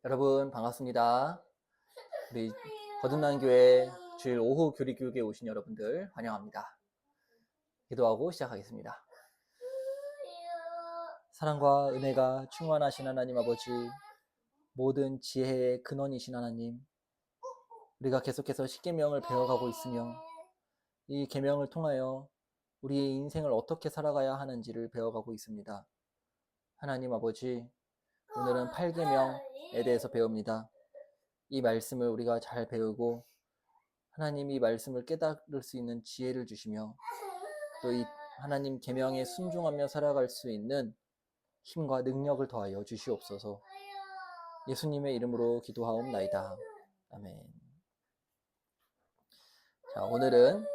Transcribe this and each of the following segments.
여러분 반갑습니다. 우리 거듭난 교회 주일 오후 교리교육에 오신 여러분들 환영합니다. 기도하고 시작하겠습니다. 사랑과 은혜가 충만하신 하나님 아버지, 모든 지혜의 근원이신 하나님, 우리가 계속해서 십계명을 배워가고 있으며 이 계명을 통하여 우리의 인생을 어떻게 살아가야 하는지를 배워가고 있습니다. 하나님 아버지, 오늘은 8계명에 대해서 배웁니다. 이 말씀을 우리가 잘 배우고 하나님이 말씀을 깨달을 수 있는 지혜를 주시며 또 이 하나님 계명에 순종하며 살아갈 수 있는 힘과 능력을 더하여 주시옵소서. 예수님의 이름으로 기도하옵나이다. 아멘. 자, 오늘은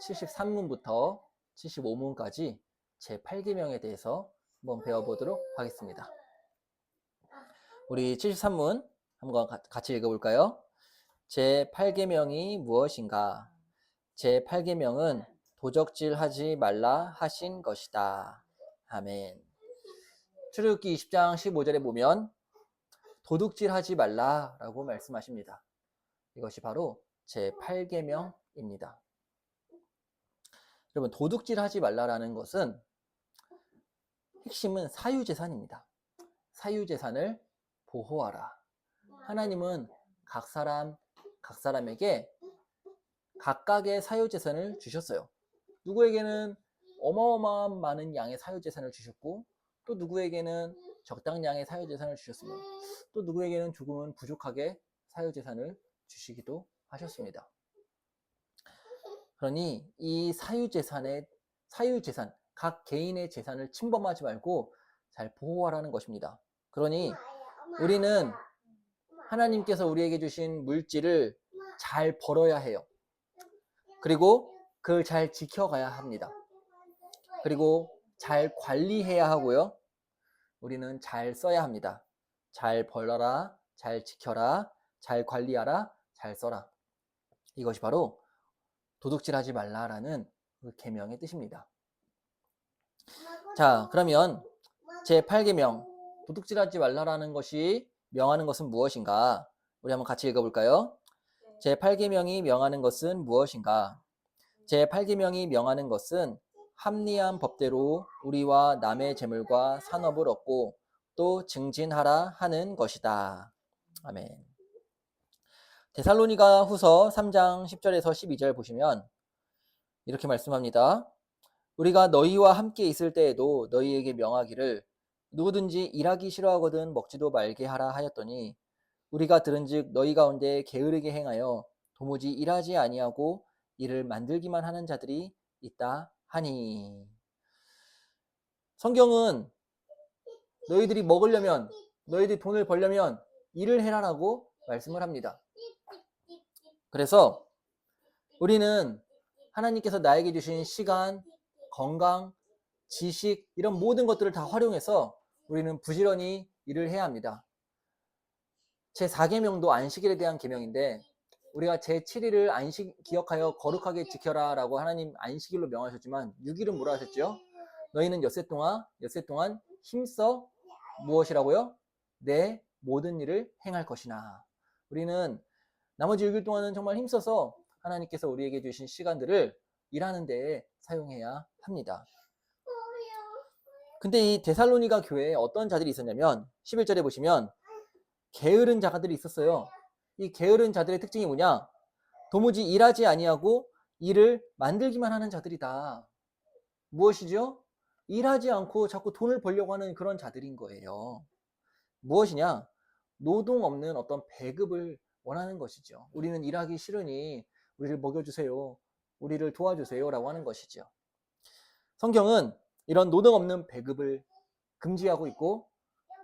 73문부터 75문까지 제8계명에 대해서 한번 배워보도록 하겠습니다. 우리 73문 한번 같이 읽어볼까요? 제8계명이 무엇인가? 제8계명은 도적질하지 말라 하신 것이다. 아멘. 출애굽기 20장 15절에 보면 도둑질하지 말라라고 말씀하십니다. 이것이 바로 제8계명입니다. 여러분, 도둑질하지 말라라는 것은 핵심은 사유재산입니다. 사유재산을 보호하라. 하나님은 각 사람에게 각각의 사유재산을 주셨어요. 누구에게는 어마어마한 많은 양의 사유재산을 주셨고, 또 누구에게는 적당량의 사유재산을 주셨으며, 또 누구에게는 조금은 부족하게 사유재산을 주시기도 하셨습니다. 그러니 이 사유재산, 각 개인의 재산을 침범하지 말고 잘 보호하라는 것입니다. 그러니 우리는 하나님께서 우리에게 주신 물질을 잘 벌어야 해요. 그리고 그걸 잘 지켜가야 합니다. 그리고 잘 관리해야 하고요. 우리는 잘 써야 합니다. 잘 벌어라, 잘 지켜라, 잘 관리하라, 잘 써라. 이것이 바로 도둑질하지 말라라는 그 계명의 뜻입니다. 자, 그러면 제8계명, 도둑질하지 말라라는 것이 명하는 것은 무엇인가? 우리 한번 같이 읽어볼까요? 제8계명이 명하는 것은 무엇인가? 제8계명이 명하는 것은 합리한 법대로 우리와 남의 재물과 산업을 얻고 또 증진하라 하는 것이다. 아멘. 데살로니가 후서 3장 10절에서 12절 보시면 이렇게 말씀합니다. 우리가 너희와 함께 있을 때에도 너희에게 명하기를 누구든지 일하기 싫어하거든 먹지도 말게 하라 하였더니 우리가 들은즉 너희 가운데 게으르게 행하여 도무지 일하지 아니하고 일을 만들기만 하는 자들이 있다 하니. 성경은 너희들이 먹으려면, 너희들이 돈을 벌려면 일을 해라라고 말씀을 합니다. 그래서 우리는 하나님께서 나에게 주신 시간, 건강, 지식 이런 모든 것들을 다 활용해서 우리는 부지런히 일을 해야 합니다. 제4계명도 안식일에 대한 계명인데 우리가 제7일을 안식 기억하여 거룩하게 지켜라 라고 하나님 안식일로 명하셨지만 6일은 뭐라 하셨죠? 너희는 엿새 동안 힘써 무엇이라고요? 내 모든 일을 행할 것이나. 우리는 나머지 6일 동안은 정말 힘써서 하나님께서 우리에게 주신 시간들을 일하는 데에 사용해야 합니다. 근데 이 데살로니가 교회에 어떤 자들이 있었냐면 11절에 보시면 게으른 자들이 있었어요. 이 게으른 자들의 특징이 뭐냐? 도무지 일하지 아니하고 일을 만들기만 하는 자들이다. 무엇이죠? 일하지 않고 자꾸 돈을 벌려고 하는 그런 자들인 거예요. 무엇이냐? 노동 없는 어떤 배급을 원하는 것이죠. 우리는 일하기 싫으니 우리를 먹여주세요. 우리를 도와주세요. 라고 하는 것이죠. 성경은 이런 노동 없는 배급을 금지하고 있고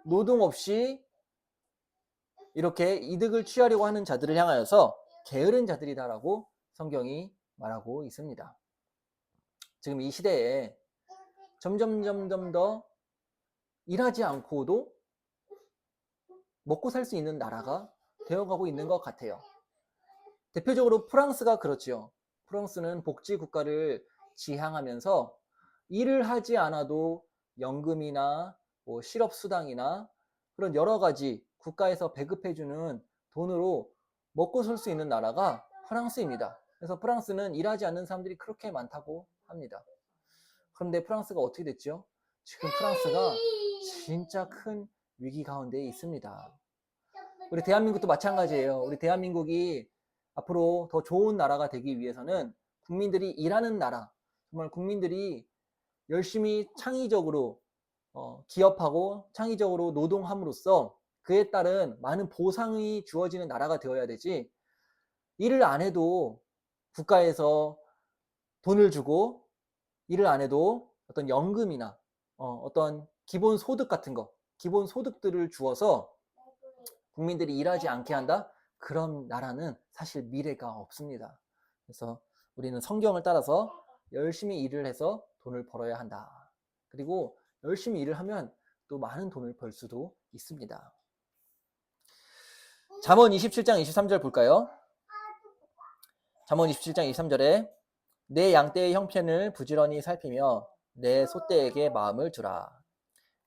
노동 없이 이렇게 이득을 취하려고 하는 자들을 향하여서 게으른 자들이다라고 성경이 말하고 있습니다. 지금 이 시대에 점점 더 일하지 않고도 먹고 살 수 있는 나라가 되어가고 있는 것 같아요. 대표적으로 프랑스가 그렇지요. 프랑스는 복지 국가를 지향하면서 일을 하지 않아도 연금이나 실업수당이나 그런 여러 가지 국가에서 배급해주는 돈으로 먹고 살 수 있는 나라가 프랑스입니다. 그래서 프랑스는 일하지 않는 사람들이 그렇게 많다고 합니다. 그런데 프랑스가 어떻게 됐죠? 지금 프랑스가 진짜 큰 위기 가운데 있습니다. 우리 대한민국도 마찬가지예요. 우리 대한민국이 앞으로 더 좋은 나라가 되기 위해서는 국민들이 일하는 나라, 정말 국민들이 열심히 창의적으로 기업하고 창의적으로 노동함으로써 그에 따른 많은 보상이 주어지는 나라가 되어야 되지, 일을 안 해도 국가에서 돈을 주고 일을 안 해도 어떤 연금이나 어떤 기본 소득 같은 거, 기본 소득들을 주어서 국민들이 일하지 않게 한다? 그런 나라는 사실 미래가 없습니다. 그래서 우리는 성경을 따라서 열심히 일을 해서 돈을 벌어야 한다. 그리고 열심히 일을 하면 또 많은 돈을 벌 수도 있습니다. 잠언 27장 23절 볼까요? 잠언 27장 23절에 내 양떼의 형편을 부지런히 살피며 내 소떼에게 마음을 두라.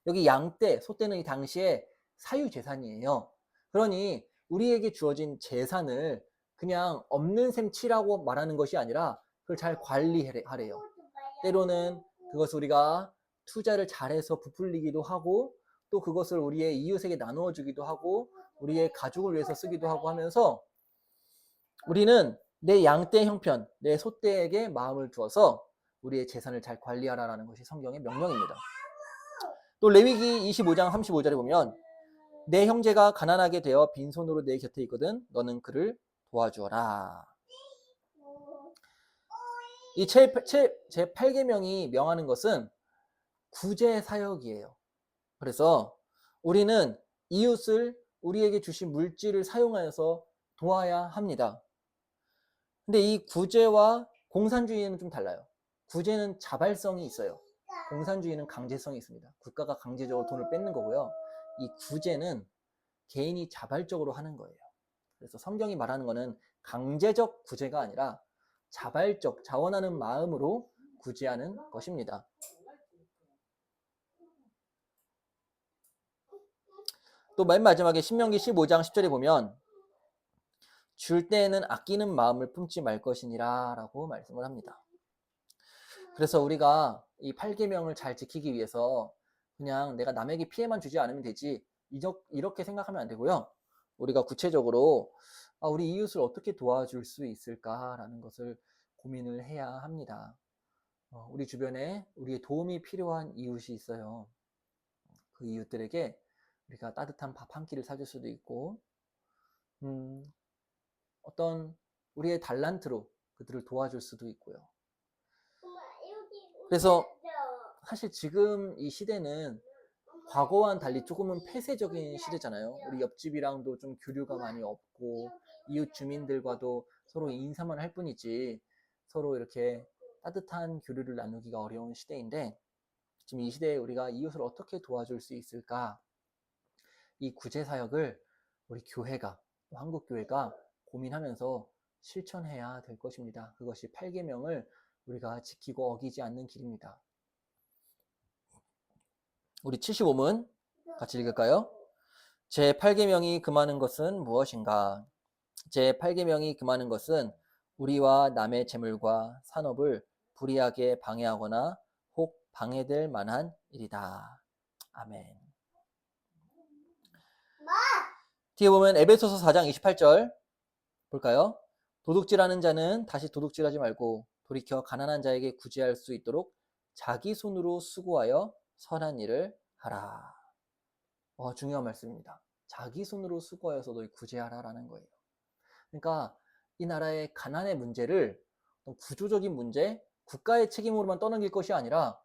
여기 양떼, 소떼는 이 당시에 사유재산이에요. 그러니 우리에게 주어진 재산을 그냥 없는 셈 치라고 말하는 것이 아니라 그걸 잘 관리하래요. 때로는 그것을 우리가 투자를 잘해서 부풀리기도 하고, 또 그것을 우리의 이웃에게 나누어 주기도 하고, 우리의 가족을 위해서 쓰기도 하고 하면서 우리는 내 양떼 형편, 내 소떼에게 마음을 두어서 우리의 재산을 잘 관리하라는 것이 성경의 명령입니다. 또 레위기 25장 35절에 보면 내 형제가 가난하게 되어 빈손으로 내 곁에 있거든 너는 그를 도와주어라. 이 제8계명이 명하는 것은 구제 사역이에요. 그래서 우리는 이웃을 우리에게 주신 물질을 사용하여서 도와야 합니다. 근데 이 구제와 공산주의는 좀 달라요. 구제는 자발성이 있어요. 공산주의는 강제성이 있습니다. 국가가 강제적으로 돈을 뺏는 거고요. 이 구제는 개인이 자발적으로 하는 거예요. 그래서 성경이 말하는 거는 강제적 구제가 아니라 자발적, 자원하는 마음으로 구제하는 것입니다. 또 맨 마지막에 신명기 15장 10절에 보면 줄 때에는 아끼는 마음을 품지 말 것이니라 라고 말씀을 합니다. 그래서 우리가 이 8계명을 잘 지키기 위해서 그냥 내가 남에게 피해만 주지 않으면 되지, 이렇게 생각하면 안 되고요. 우리가 구체적으로 우리 이웃을 어떻게 도와줄 수 있을까라는 것을 고민을 해야 합니다. 우리 주변에 우리의 도움이 필요한 이웃이 있어요. 그 이웃들에게 우리가 따뜻한 밥 한 끼를 사줄 수도 있고, 어떤 우리의 달란트로 그들을 도와줄 수도 있고요. 그래서 사실 지금 이 시대는 과거와는 달리 조금은 폐쇄적인 시대잖아요. 우리 옆집이랑도 좀 교류가 많이 없고, 이웃 주민들과도 서로 인사만 할 뿐이지 서로 이렇게 따뜻한 교류를 나누기가 어려운 시대인데, 지금 이 시대에 우리가 이웃을 어떻게 도와줄 수 있을까? 이 구제 사역을 우리 교회가, 한국교회가 고민하면서 실천해야 될 것입니다. 그것이 8계명을 우리가 지키고 어기지 않는 길입니다. 우리 75문 같이 읽을까요? 제8계명이 금하는 것은 무엇인가? 제8계명이 금하는 것은 우리와 남의 재물과 산업을 불이하게 방해하거나 혹 방해될 만한 일이다. 아멘. 뒤에 보면 에베소서 4장 28절 볼까요? 도둑질하는 자는 다시 도둑질하지 말고 돌이켜 가난한 자에게 구제할 수 있도록 자기 손으로 수고하여 선한 일을 하라. 중요한 말씀입니다. 자기 손으로 수고하여서 너희 구제하라라는 거예요. 그러니까 이 나라의 가난의 문제를 구조적인 문제, 국가의 책임으로만 떠넘길 것이 아니라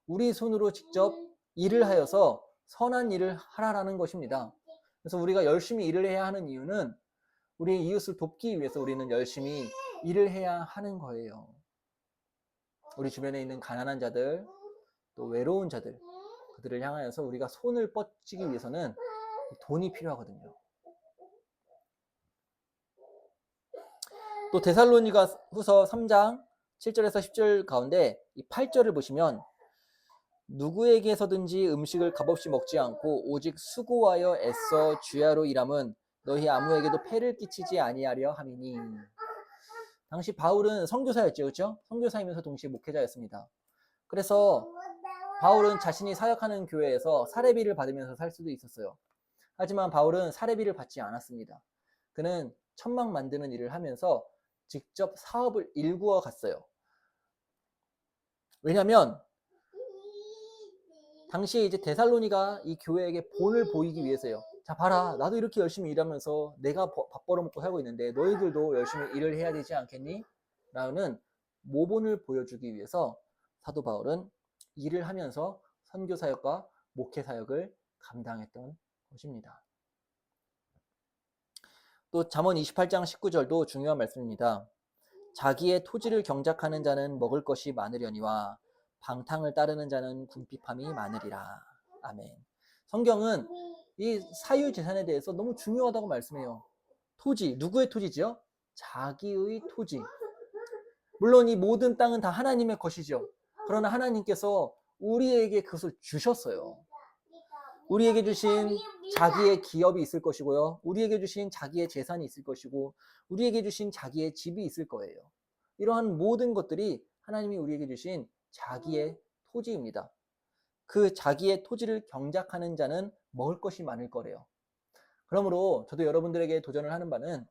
우리 손으로 직접 일을 하여서 선한 일을 하라라는 것입니다. 그래서 우리가 열심히 일을 해야 하는 이유는 우리 이웃을 돕기 위해서 우리는 열심히 일을 해야 하는 거예요. 우리 주변에 있는 가난한 자들, 또 외로운 자들, 그들을 향하여서 우리가 손을 뻗치기 위해서는 돈이 필요하거든요. 또 데살로니가 후서 3장 7절에서 10절 가운데 이 8절을 보시면 누구에게서든지 음식을 값없이 먹지 않고 오직 수고하여 애써 주야로 일함은 너희 아무에게도 폐를 끼치지 아니하려 함이니. 당시 바울은 선교사였죠, 그렇죠? 선교사이면서 동시에 목회자였습니다. 그래서 바울은 자신이 사역하는 교회에서 사례비를 받으면서 살 수도 있었어요. 하지만 바울은 사례비를 받지 않았습니다. 그는 천막 만드는 일을 하면서 직접 사업을 일구어 갔어요. 왜냐하면 당시에 이제 데살로니가 이 교회에게 본을 보이기 위해서요. 자, 봐라, 나도 이렇게 열심히 일하면서 내가 밥 벌어먹고 살고 있는데 너희들도 열심히 일을 해야 되지 않겠니? 라는 모본을 보여주기 위해서 사도 바울은 일을 하면서 선교사역과 목회사역을 감당했던 것입니다. 또 잠언 28장 19절도 중요한 말씀입니다. 자기의 토지를 경작하는 자는 먹을 것이 많으려니와 방탕을 따르는 자는 궁핍함이 많으리라. 아멘. 성경은 이 사유재산에 대해서 너무 중요하다고 말씀해요. 토지, 누구의 토지죠? 자기의 토지. 물론 이 모든 땅은 다 하나님의 것이죠. 그러나 하나님께서 우리에게 그것을 주셨어요. 우리에게 주신 자기의 기업이 있을 것이고요. 우리에게 주신 자기의 재산이 있을 것이고 우리에게 주신 자기의 집이 있을 거예요. 이러한 모든 것들이 하나님이 우리에게 주신 자기의 토지입니다. 그 자기의 토지를 경작하는 자는 먹을 것이 많을 거래요. 그러므로 저도 여러분들에게 도전을 하는 바는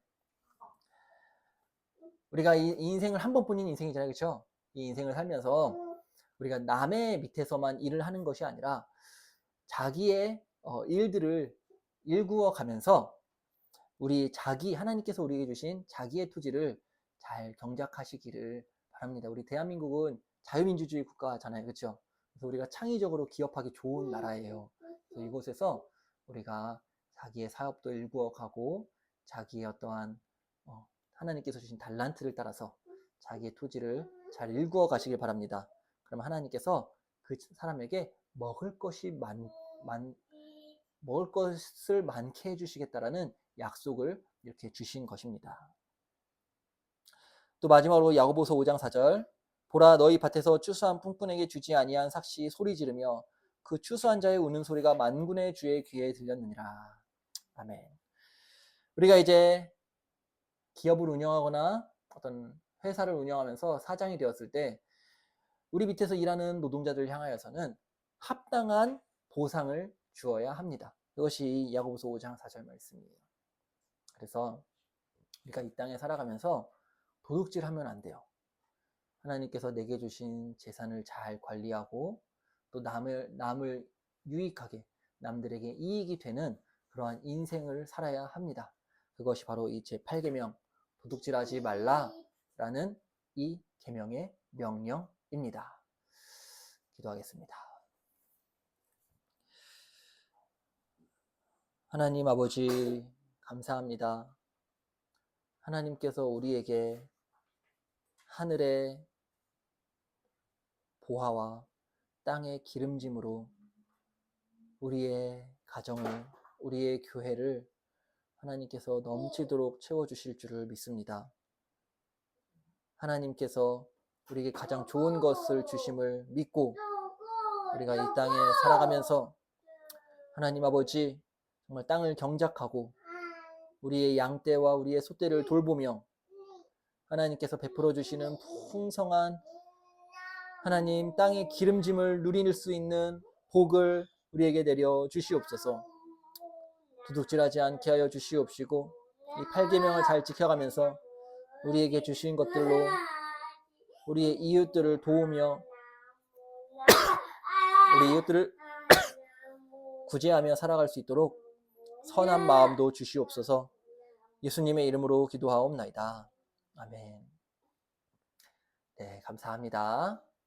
우리가 이 인생을 한 번뿐인 인생이잖아요. 그렇죠? 이 인생을 살면서 우리가 남의 밑에서만 일을 하는 것이 아니라 자기의 일들을 일구어 가면서 우리 하나님께서 우리에게 주신 자기의 토지를 잘 경작하시기를 바랍니다. 우리 대한민국은 자유민주주의 국가잖아요. 그렇죠? 그래서 우리가 창의적으로 기업하기 좋은 나라예요. 그래서 이곳에서 우리가 자기의 사업도 일구어 가고 자기의 어떠한 하나님께서 주신 달란트를 따라서 자기의 토지를 잘 일구어 가시길 바랍니다. 그러면 하나님께서 그 사람에게 먹을 것을 많게 해주시겠다라는 약속을 이렇게 주신 것입니다. 또 마지막으로 야고보서 5장 4절. 보라, 너희 밭에서 추수한 풍꾼에게 주지 아니한 삭시 소리 지르며 그 추수한 자의 우는 소리가 만군의 주의 귀에 들렸느니라. 아멘. 우리가 이제 기업을 운영하거나 어떤 회사를 운영하면서 사장이 되었을 때 우리 밑에서 일하는 노동자들을 향하여서는 합당한 보상을 주어야 합니다. 이것이 야고보서 5장 4절 말씀이에요. 그래서 우리가 이 땅에 살아가면서 도둑질하면 안 돼요. 하나님께서 내게 주신 재산을 잘 관리하고 또 남을 유익하게 남들에게 이익이 되는 그러한 인생을 살아야 합니다. 그것이 바로 이 제8계명 도둑질하지 말라라는 이 계명의 명령입니다. 기도하겠습니다. 하나님 아버지 감사합니다. 하나님께서 우리에게 하늘의 보화와 땅의 기름짐으로 우리의 가정을, 우리의 교회를 하나님께서 넘치도록 채워주실 줄을 믿습니다. 하나님께서 우리에게 가장 좋은 것을 주심을 믿고 우리가 이 땅에 살아가면서 하나님 아버지 정말 땅을 경작하고 우리의 양떼와 우리의 소떼를 돌보며 하나님께서 베풀어 주시는 풍성한 하나님 땅의 기름짐을 누릴 수 있는 복을 우리에게 내려 주시옵소서. 도둑질하지 않게 하여 주시옵시고 이 8계명을 잘 지켜가면서 우리에게 주신 것들로 우리의 이웃들을 도우며 우리 이웃들을 구제하며 살아갈 수 있도록 선한 마음도 주시옵소서. 예수님의 이름으로 기도하옵나이다. 아멘. 네, 감사합니다.